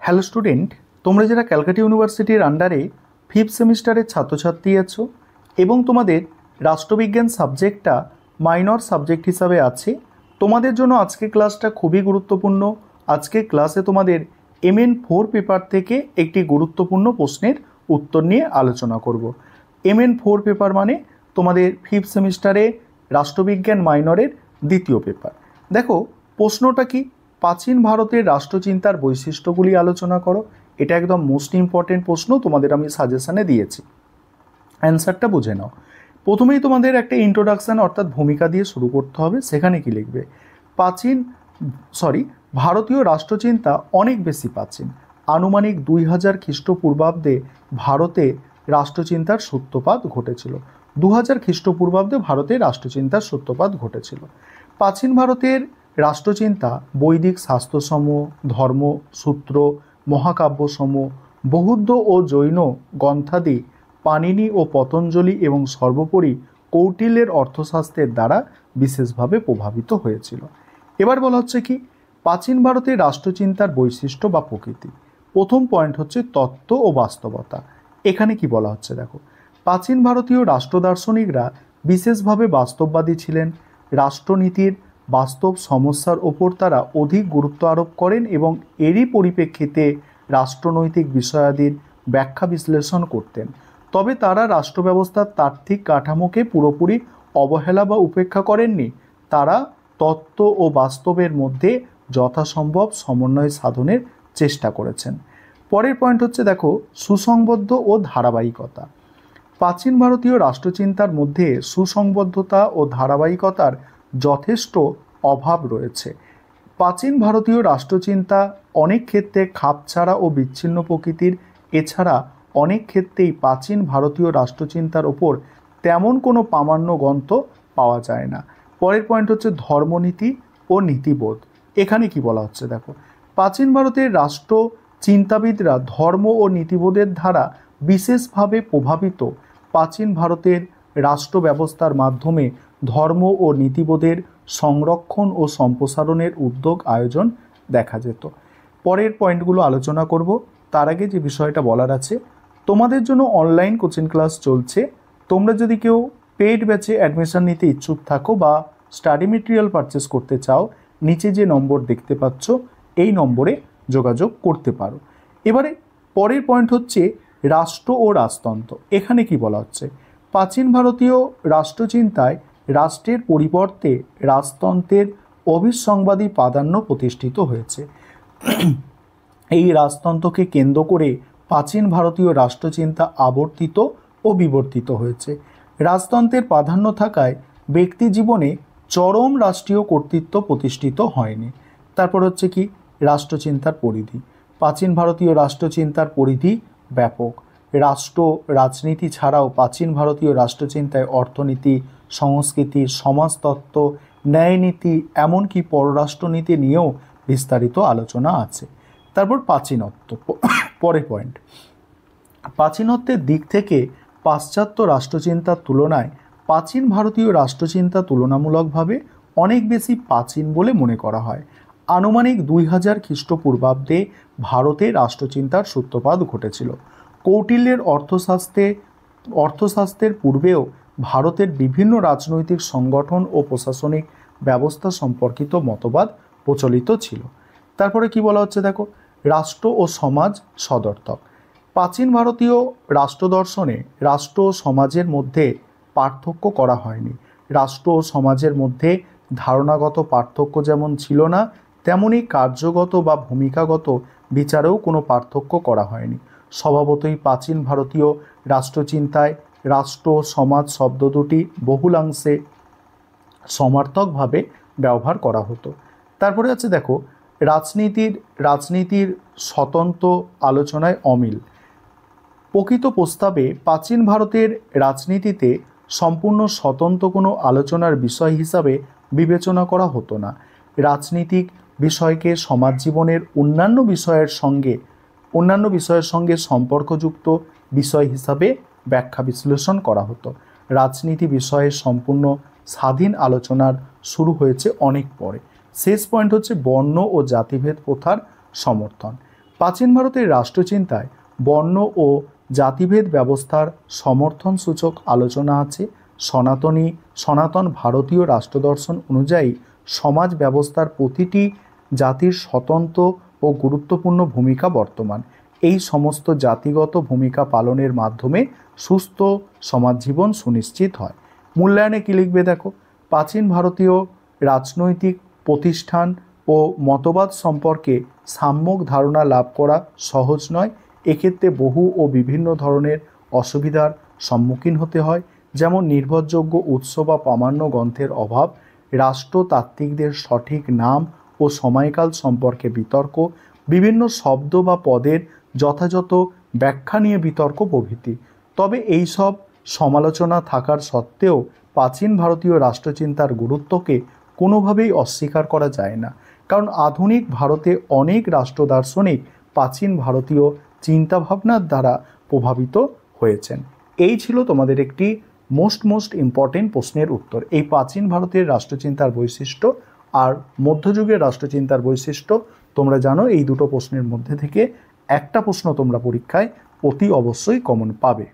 Hello student, তোমরা যারা ক্যালকাটা ইউনিভার্সিটির আন্ডারে 5th সেমিস্টারের ছাত্রছাত্রী আছো এবং তোমাদের রাষ্ট্রবিজ্ঞান সাবজেক্টটা মাইনর সাবজেক্ট হিসাবে আছে, তোমাদের জন্য আজকের ক্লাসটা খুবই গুরুত্বপূর্ণ। আজকের ক্লাসে তোমাদের MN4 পেপার থেকে একটি গুরুত্বপূর্ণ প্রশ্নের উত্তর নিয়ে আলোচনা করব। MN4 পেপার মানে তোমাদের 5th সেমিস্টারে রাষ্ট্রবিজ্ঞান মাইনরের দ্বিতীয় পেপার। দেখো প্রশ্নটা কি, প্রাচীন ভারতের রাষ্ট্রচিন্তার বৈশিষ্ট্যগুলি আলোচনা করো। এটা একদম মোস্ট ইম্পর্টেন্ট প্রশ্ন, তোমাদের আমি সাজেশনে দিয়েছি। অ্যান্সারটা বুঝে নাও। প্রথমেই তোমাদের একটা ইন্ট্রোডাকশান অর্থাৎ ভূমিকা দিয়ে শুরু করতে হবে। সেখানে কি লিখবে? ভারতীয় রাষ্ট্রচিন্তা অনেক বেশি প্রাচীন। আনুমানিক 2000 খ্রিস্টপূর্বাব্দে ভারতে রাষ্ট্রচিন্তার সূত্রপাত ঘটেছিল। 2000 খ্রিস্টপূর্বাব্দে ভারতে রাষ্ট্রচিন্তার সূত্রপাত ঘটেছিল। প্রাচীন ভারতের রাষ্ট্রচিন্তা বৈদিক শাস্ত্রসমূহ, ধর্মসূত্র, মহাকাব্যসমূহ, বৌদ্ধ ও জৈন গ্রন্থাদি, পাণিনি ও পতঞ্জলি এবং সর্বোপরি কৌটিল্যের অর্থশাস্ত্রের দ্বারা বিশেষভাবে প্রভাবিত হয়েছিল। এবার বলা হচ্ছে কি, প্রাচীন ভারতের রাষ্ট্রচিন্তার বৈশিষ্ট্য বা প্রকৃতি। প্রথম পয়েন্ট হচ্ছে তত্ত্ব ও বাস্তবতা। এখানে কি বলা হচ্ছে দেখো, প্রাচীন ভারতীয় রাষ্ট্র দার্শনিকরা বিশেষভাবে বাস্তববাদী ছিলেন। রাষ্ট্রনীতির বাস্তব সমস্যার ওপর তারা অধিক গুরুত্ব আরোপ করেন এবং এরই পরিপ্রেক্ষিতে রাষ্ট্রনৈতিক বিষয়াদির ব্যাখ্যা বিশ্লেষণ করতেন। তবে তারা রাষ্ট্র ব্যবস্থার তাত্ত্বিক কাঠামোকে পুরোপুরি অবহেলা বা উপেক্ষা করেননি। তারা তত্ত্ব ও বাস্তবের মধ্যে যথাসম্ভব সমন্বয় সাধনের চেষ্টা করেছেন। পরের পয়েন্ট হচ্ছে দেখো, সুসংবদ্ধ ও ধারাবাহিকতা। প্রাচীন ভারতীয় রাষ্ট্রচিন্তার মধ্যে সুসংবদ্ধতা ও ধারাবাহিকতার যথেষ্ট অভাব রয়েছে। প্রাচীন ভারতীয় রাষ্ট্রচিন্তা অনেক ক্ষেত্রে খাপছাড়া ও বিচ্ছিন্ন প্রকৃতির। এছাড়া অনেক ক্ষেত্রেই প্রাচীন ভারতীয় রাষ্ট্রচিন্তার ওপর তেমন কোনো প্রামাণ্য গ্রন্থ পাওয়া যায় না। পরের পয়েন্ট হচ্ছে ধর্মনীতি ও নীতিবোধ। এখানে কি বলা হচ্ছে দেখো, প্রাচীন ভারতের রাষ্ট্র চিন্তাবিদরা ধর্ম ও নীতিবোধের দ্বারা বিশেষভাবে প্রভাবিত। প্রাচীন ভারতের রাষ্ট্র ব্যবস্থার মাধ্যমে ধর্ম ও নীতিবোধের সংরক্ষণ ও সম্প্রসারণের উদ্যোগ আয়োজন দেখা যেত। পরের পয়েন্টগুলো আলোচনা করব। তার আগে যে বিষয়টা বলার আছে, তোমাদের জন্য অনলাইন কোচিং ক্লাস চলছে। তোমরা যদি কেউ পেইড ব্যাচে অ্যাডমিশন নিতে ইচ্ছুক থাকো বা স্টাডি মেটেরিয়াল পারচেস করতে চাও, নিচে যে নম্বর দেখতে পাচ্ছ এই নম্বরে যোগাযোগ করতে পারো। এবারে পরের পয়েন্ট হচ্ছে রাষ্ট্র ও রাজতন্ত্র। এখানে কি বলা হচ্ছে, প্রাচীন ভারতীয় রাষ্ট্রচিন্তায় রাষ্ট্রের পরিবর্তে রাজতন্ত্রের অভিসংবাদী প্রাধান্য প্রতিষ্ঠিত হয়েছে। এই রাজতন্ত্রকে কেন্দ্র করে প্রাচীন ভারতীয় রাষ্ট্রচিন্তা আবর্তিত ও বিবর্তিত হয়েছে। রাজতন্ত্রের প্রাধান্য থাকায় ব্যক্তি জীবনে চরম রাষ্ট্রীয় কর্তৃত্ব প্রতিষ্ঠিত হয়নি। তারপর হচ্ছে কি, রাষ্ট্রচিন্তার পরিধি। প্রাচীন ভারতীয় রাষ্ট্রচিন্তার পরিধি ব্যাপক। রাষ্ট্র রাজনীতি ছাড়াও প্রাচীন ভারতীয় রাষ্ট্রচিন্তায় অর্থনীতি, সংস্কৃতি, সমাজতত্ত্ব, ন্যায়নীতি, এমনকি পররাষ্ট্রনীতি নিয়েও বিস্তারিত আলোচনা আছে। তারপর প্রাচীনত্ব। পরের পয়েন্ট, প্রাচীনত্বের দিক থেকে পাশ্চাত্য রাষ্ট্রচিন্তার তুলনায় প্রাচীন ভারতীয় রাষ্ট্রচিন্তা তুলনামূলকভাবে অনেক বেশি প্রাচীন বলে মনে করা হয়। আনুমানিক 2000 খ্রিস্টপূর্বাব্দে ভারতে রাষ্ট্রচিন্তার সূত্রপাত ঘটেছিল। কৌটিল্যের অর্থশাস্ত্রের পূর্বেও ভারতের বিভিন্ন রাজনৈতিক সংগঠন ও প্রশাসনিক ব্যবস্থা সম্পর্কিত মতবাদ প্রচলিত ছিল। তারপরে কি বলা হচ্ছে দেখো, রাষ্ট্র ও সমাজ সদর্থক। প্রাচীন ভারতীয় রাষ্ট্রদর্শনে রাষ্ট্র ও সমাজের মধ্যে পার্থক্য করা হয়নি। রাষ্ট্র ও সমাজের মধ্যে ধারণাগত পার্থক্য যেমন ছিল না, তেমনি কার্যগত বা ভূমিকাগত বিচারেও কোনো পার্থক্য করা হয়নি। স্বভাবতই প্রাচীন ভারতীয় রাষ্ট্রচিন্তায় রাষ্ট্র ও সমাজ শব্দ দুটি বহুলাংশে সমার্থকভাবে ব্যবহার করা হতো। তারপরে আছে দেখো, রাজনীতির স্বতন্ত্র আলোচনায় অমিল। প্রকৃত প্রস্তাবে প্রাচীন ভারতের রাজনীতিতে সম্পূর্ণ স্বতন্ত্র কোনো আলোচনার বিষয় হিসাবে বিবেচনা করা হতো না। রাজনীতিক বিষয়কে সমাজ জীবনের অন্যান্য বিষয়ের সঙ্গে সম্পর্কযুক্ত বিষয় হিসাবে ব্যাখ্যা বিশ্লেষণ করা হতো। রাজনীতি বিষয়ে সম্পূর্ণ স্বাধীন আলোচনার শুরু হয়েছে অনেক পরে। শেষ পয়েন্ট হচ্ছে বর্ণ ও জাতিভেদ প্রথার সমর্থন। প্রাচীন ভারতের রাষ্ট্রচিন্তায় বর্ণ ও জাতিভেদ ব্যবস্থার সমর্থনসূচক আলোচনা আছে। সনাতন ভারতীয় রাষ্ট্রদর্শন অনুযায়ী সমাজ ব্যবস্থার প্রতিটি জাতির স্বতন্ত্র ও গুরুত্বপূর্ণ ভূমিকা বর্তমান। এই সমস্ত জাতিগত ভূমিকা পালনের মাধ্যমে সুস্থ সমাজ জীবন সুনিশ্চিত হয়। মূল্যায়নে কী লিখবে দেখো, প্রাচীন ভারতীয় রাজনৈতিক প্রতিষ্ঠান ও মতবাদ সম্পর্কে সাম্যক ধারণা লাভ করা সহজ নয়। এক্ষেত্রে বহু ও বিভিন্ন ধরনের অসুবিধার সম্মুখীন হতে হয়, যেমন নির্ভরযোগ্য উৎস বা প্রামাণ্য গ্রন্থের অভাব, রাষ্ট্রতাত্ত্বিকদের সঠিক নাম ও সময়কাল সম্পর্কে বিতর্ক, বিভিন্ন শব্দ বা পদের যথাযথ ব্যাখ্যা নিয়ে বিতর্ক প্রভৃতি। তবে এই সব সমালোচনা থাকার সত্ত্বেও প্রাচীন ভারতীয় রাষ্ট্রচিন্তার গুরুত্বকে কোনোভাবেই অস্বীকার করা যায় না, কারণ আধুনিক ভারতে অনেক রাষ্ট্র দার্শনিক প্রাচীন ভারতীয় চিন্তাভাবনার দ্বারা প্রভাবিত হয়েছেন। এই ছিল তোমাদের একটি মোস্ট ইম্পর্টেন্ট প্রশ্নের উত্তর। এই প্রাচীন ভারতের রাষ্ট্রচিন্তার বৈশিষ্ট্য আর মধ্যযুগের রাষ্ট্রচিন্তার বৈশিষ্ট্য। তোমরা জানো এই দুটো প্রশ্নের মধ্যে থেকে একটা প্রশ্ন তোমরা পরীক্ষায় অতি অবশ্যই কমন পাবে।